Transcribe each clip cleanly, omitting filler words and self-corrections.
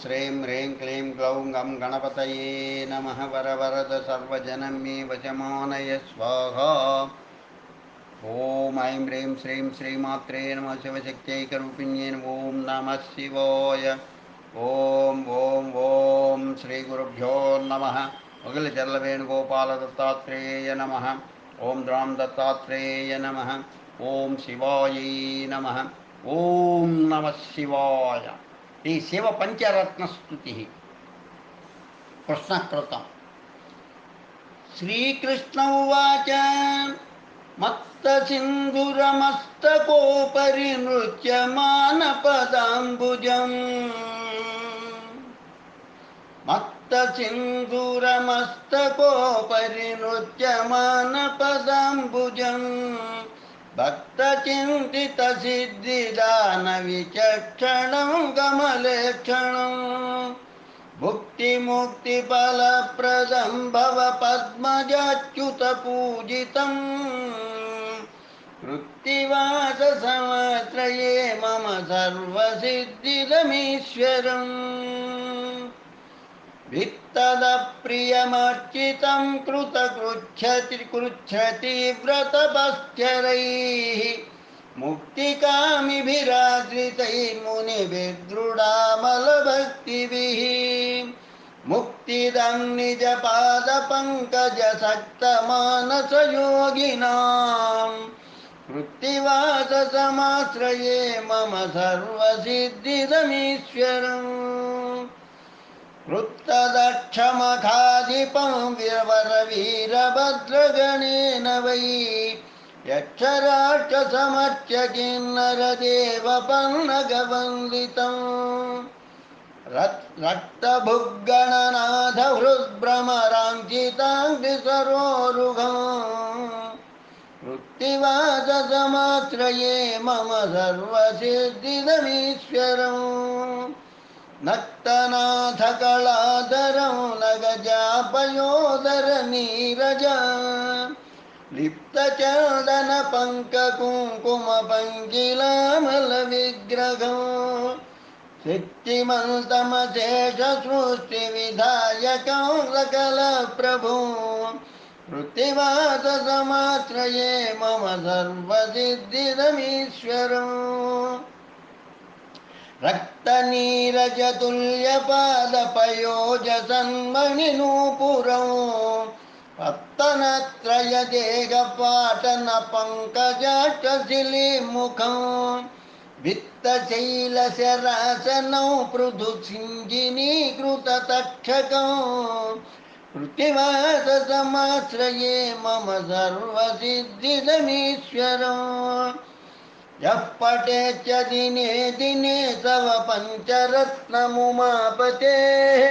श्रीं ह्रीं क्लीं ग्लौं गं गणपतये नमः। वरवरद सर्वजनं मे वशमानय स्वाहा। ॐ ऐं ह्रीं श्रीं श्रीमात्रे नमः। शिवशक्त्यैकरूपिण्ये ॐ नमः शिवाय। ॐ श्रीगुरुभ्यो नमः। मुगिलचर्ल वेणुगोपाल दत्तात्रेय नमः। ॐ द्रां दत्तात्रेय नमः। ॐ शिवायै नमः। ॐ नमः शिवाय। ఈ శివ పంచరత్న స్తుతి కృష్ణకృతం. శ్రీకృష్ణ ఉవాచ మత్త సింధురమస్తకోపరి నృత్యమాన పదాంబుజం. మత్త సింధురమస్తకోపరి నృత్యమాన పదాంబుజం. భక్తచింతిత సిద్ధిదాన విచక్షణం కమలేక్షణం. భుక్తిముక్తి ఫలప్రదం భవ పద్మజాచ్యుత పూజితం. వృత్తివాస సమాశ్రయే మమ సర్వసిద్ధిదమీశ్వరం. విత్తద ప్రియమర్చితం కృతకృచ్ఛతి వ్రతపశ్చరైః. ముక్తికామిభిరాద్రితైర్మునిభిర్దృఢామలభక్తిభిః. ముక్తిదం నిజపాదపంకజసక్తమానసయోగినాం. వృత్తివాస సమాశ్రయే మమ సర్వసిద్ధిదమీశ్వరం. వృత్తదక్షమఖాధిపం వీరభద్రగణేన వై. యక్షరాక్షసమర్చకిన్నరదేవపన్నగవందితం. రక్తభుగ్గణనాథ హృద్భ్రమరాంకితాంగ్రిసరోరుహం. వృత్తివాస సమాశ్రయే మమ సర్వసిద్ధిదమీశ్వరం. నక్తనాథ కళాధరం నగజాపయోదర నీరజ. లిప్తచందన పంక కుంకుమ పంకిలామల విగ్రహం. శక్తిమంతమశేష సృష్టి విధాయకం సకల ప్రభు. వృత్తివాస సమాశ్రయే మమ సర్వసిద్ధిదమీశ్వరం. రక్తనీరజతుల్యపాదపయోజసన్మణినూపురం. పత్తనత్రయ దేహపాటన పంకజాక్షశిలీముఖం. విత్తశైలశరాసనం పృథు సింజినీకృత తక్షకం. వృత్తివాస సమాశ్రయే మమ సర్వసిద్ధిదమీశ్వరం. యః పఠేచ్చ దినే దినే తవ పంచరత్నముమాపతేః.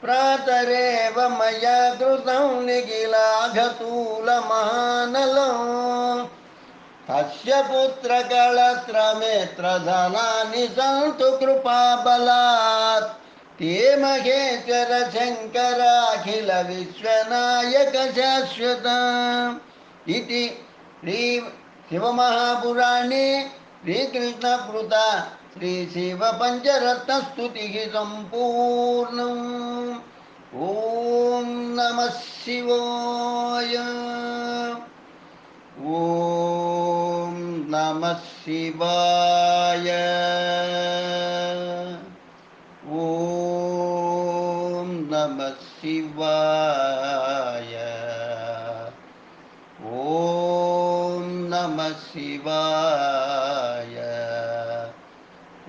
ప్రాతరేవ మయా కృతం నిఖిలాఘతూలమహానలం. తస్య పుత్రకళత్రమేత్రధనాని సంతు కృపాబలాత్. తే మహేశ్వర శంకరాఖిల విశ్వనాయక శాశ్వత. ఇది శ్రీ శివమహాపురాణే శ్రీకృష్ణకృత శ్రీ శివ పంచరత్న స్తుతి సంపూర్ణం. ఓం నమః శివాయ. ఓం నమః శివాయ. ఓం నమః శివాయ. ఓం నమః శివాయ.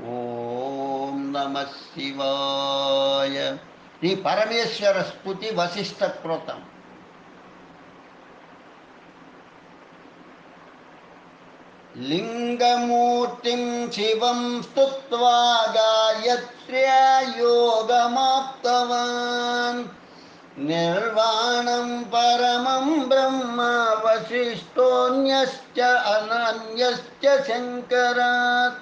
ఓం నమః శివాయ. ఈ పరమేశ్వర స్తుతి వశిష్ఠ కృతం. లింగమూర్తిం శివం స్తుత్వా గాయత్ర్యా యోగమాప్తవాన్. నిర్వాణం పరమం బ్రహ్మ వశిష్ఠోऽన్యశ్చ అనన్యశ్చ శంకరాత్.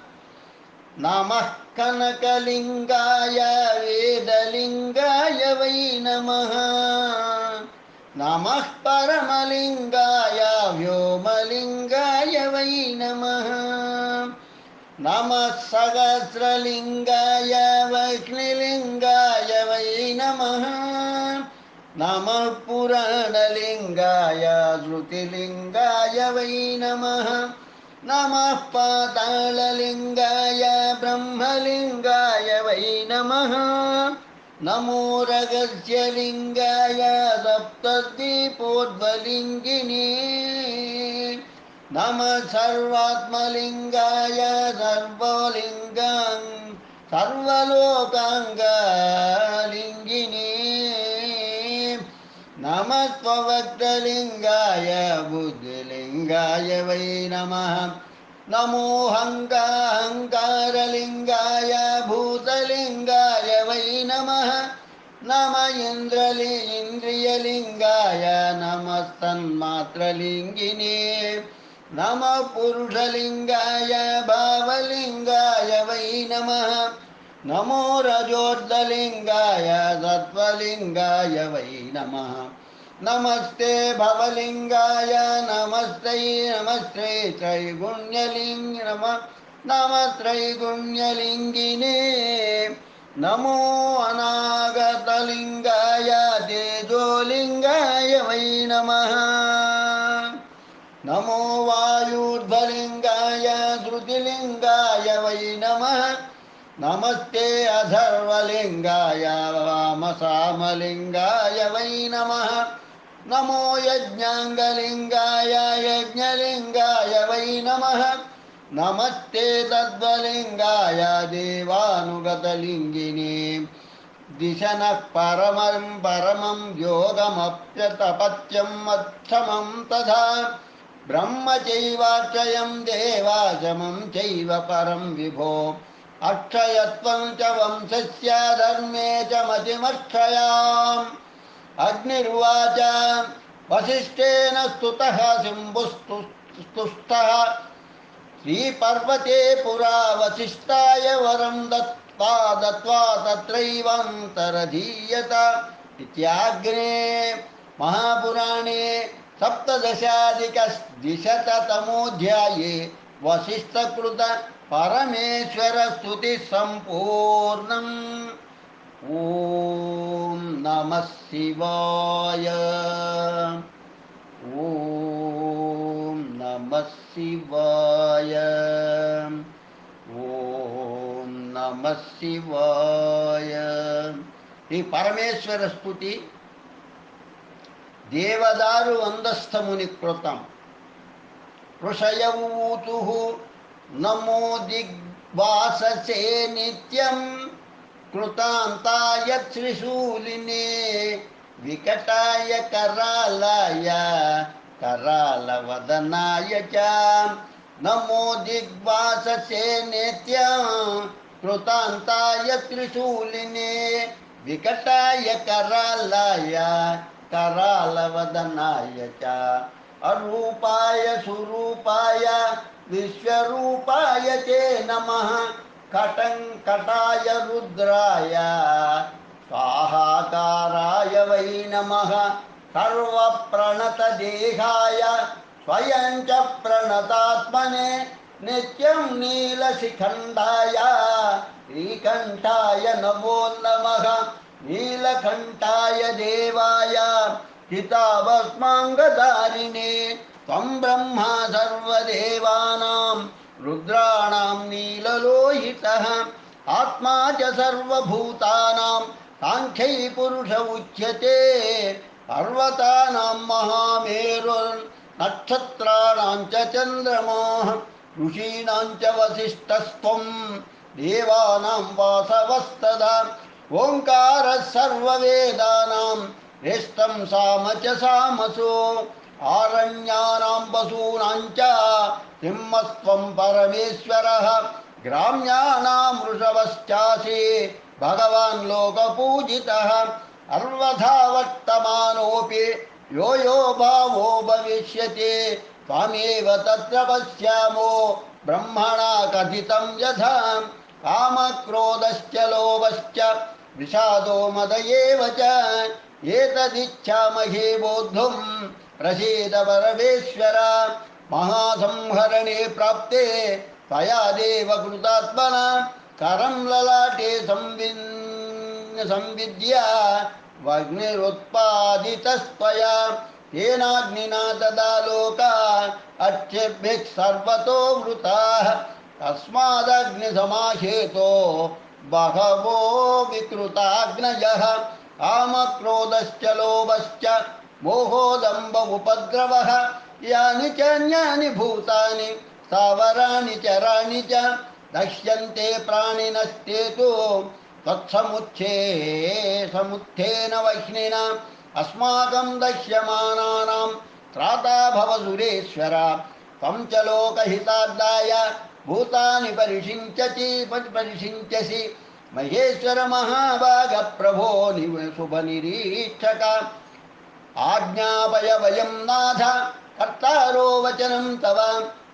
నమః కనకలింగాయ వేదలింగాయ వై నమః. నమః పరమలింగాయ వ్యోమలింగాయ వై నమః. नमः सहस्रलिङ्गाय वैष्णलिङ्गाय वै नमः नमः पुराणलिङ्गाय श्रुतिलिङ्गाय वै नमः नमः पाताललिङ्गाय ब्रह्मलिङ्गाय वै नमः नमो रहस्यलिङ्गाय सप्तद्वीपोद्वलिङ्गिने नमः सर्वात्मलिङ्गाय सर्वलिङ्गं सर्वलोकाङ्गलिङ्गिने नमः त्ववक्त्रलिङ्गाय बुद्धिलिङ्गाय वै नमः नमोऽहङ्कारलिङ्गाय भूतलिङ्गाय वै नमः नमः इन्द्रियलिङ्गाय नमस्तन्मात्रलिङ्गिने नमः पुरुषलिङ्गाय भावलिङ्गाय वै नमः नमो रजोर्धलिङ्गाय सत्त्वलिङ्गाय वै नमः नमस्ते भवलिङ्गाय नमस्ते नमस्ते नमः त्रैगुण्यलिङ्गिने नमो अनागतलिङ्गाय तेजोलिङ्गाय वै नमः नमो वायुर्धलिङ्गाय श्रुतिलिङ्गाय वै नमः नमस्ते अथर्वलिङ्गाय वामसामलिङ्गाय वै नमः नमो यज्ञाङ्गलिङ्गाय यज्ञलिङ्गाय वै नमः नमस्ते तद्वलिङ्गाय देवानुगतलिङ्गिने दिशनः परमं योगमप्यतपत्यं मत्समं तथा ब्रह्मचैवाक्षयं देवाशमं चैव परं विभो अक्षयत्वं च वंशस्य धर्मे च मतिमक्षयाम् अग्निर्वाच वसिष्ठेन स्तुतः शम्भुस्तुष्टः श्रीपर्वते पुरा वसिष्ठाय वरं दत्त्वा तत्रैवान्तरधीयत इत्याग्रे महापुराणे सप्तदशाधिकद्विशततमोऽध्याये वसिष्ठकृत परमेश्वरस्तुतिः सम्पूर्णम्। ॐ नमः शिवाय। ॐ नमः शिवाय। ॐ नमः शिवाय। ఈ పరమేశ్వర స్తుతి దేవదారు అందస్థముని కృతం. ఋషయవూతుః నమో దిగ్వాససే నిత్యం కృతాంతాయ త్రిశూలినే వికటాయ करालाय करालवदनाय च नमो दिग्वाससे नित्यं कृतान्ताय त्रिशूलिने विकटाय करालाय करालवदनाय च अरूपाय सुरूपाय विश्वरूपाय ते नमः कटाय रुद्राय स्वाहाकाराय वै नमः सर्वप्रणतदेहाय स्वयं च प्रणतात्मने नित्यं नीलशिखण्डाय श्रीकण्ठाय नमो नमः नीलकण्ठाय देवाय चिताभस्माङ्गधारिणे त्वं ब्रह्मा सर्वदेवानां रुद्राणां नीललोहितः आत्मा च सर्वभूतानां साङ्ख्यै पुरुष उच्यते पर्वतानां महामेरुर्नक्षत्राणां च चन्द्रमाः ऋषीणां च वसिष्ठस्त्वं देवानां वासवस्तदा ओङ्कारः सर्ववेदानां रेष्टं साम च सामसो आरण्यानां पशूनां च सिंहस्त्वं परमेश्वरः ग्राम्याणां वृषभश्चासि भगवान् लोकपूजितः अर्वधा वर्तमानोऽपि यो यो भावो भविष्यति त्वमेव तत्र पश्यामो ब्रह्मणा कथितं यथा कामक्रोधश्च लोभश्च विषादो मद एव च एतदिच्छामहे बोद्धुं प्रसीद परमेश्वर महासंहरणे प्राप्ते त्वया देव कृतात्मना करं ललाटे संविद्या वग्निरुत्पादितस्त्वया तेनाग्निना तदा लोका अच्छेभ्यः सर्वतो वृताः तस्मादग्निसमाहेतो बहवो विकृताग्नयः कामक्रोधश्च लोभश्च मोहो दम्भ उपद्रवः यानि चान्यानि भूतानि स्थावराणि चराणि च दह्यन्ते प्राणिनस्तेतु तत्समुत्थेन वह्निना अस्माकं दह्यमानानां त्राता भव सुरेश्वर त्वं च लोकहितार्थाय भूतानि परिषिञ्चसि महेश्वर महाभाग प्रभो शुभनिरीक्षक आज्ञापय वयं नाथ कर्तारो वचनं तव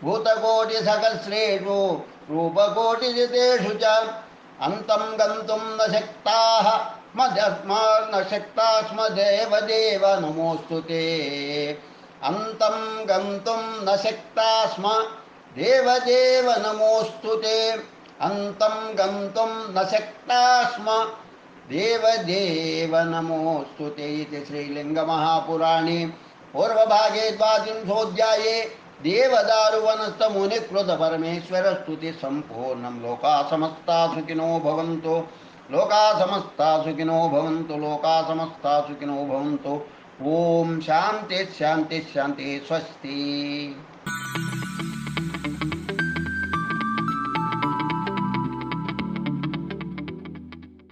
भूतकोटिसहस्रेषु रूपकोटिजितेषु च अन्तं गन्तुं न शक्ताः न शक्ता स्म देवदेव नमोऽस्तु ते अन्तं गन्तुं न शक्ता स्म देवदेव नमोऽस्तु ते अन्तं गन्तुं न शक्ता स्म देवदेव नमोऽस्तु ते इति श्रीलिङ्गमहापुराणे पूर्वभागे द्वात्रिंशोऽध्याये देवदारुवनस्तमुनिकृतपरमेश्वरस्तुतिसम्पूर्णं लोकाः समस्ताः सुखिनो भवन्तु लोकाः समस्ताः सुखिनो भवन्तु लोकाः समस्ताः सुखिनो भवन्तु। ओम शांति शांति शांति स्वस्ति।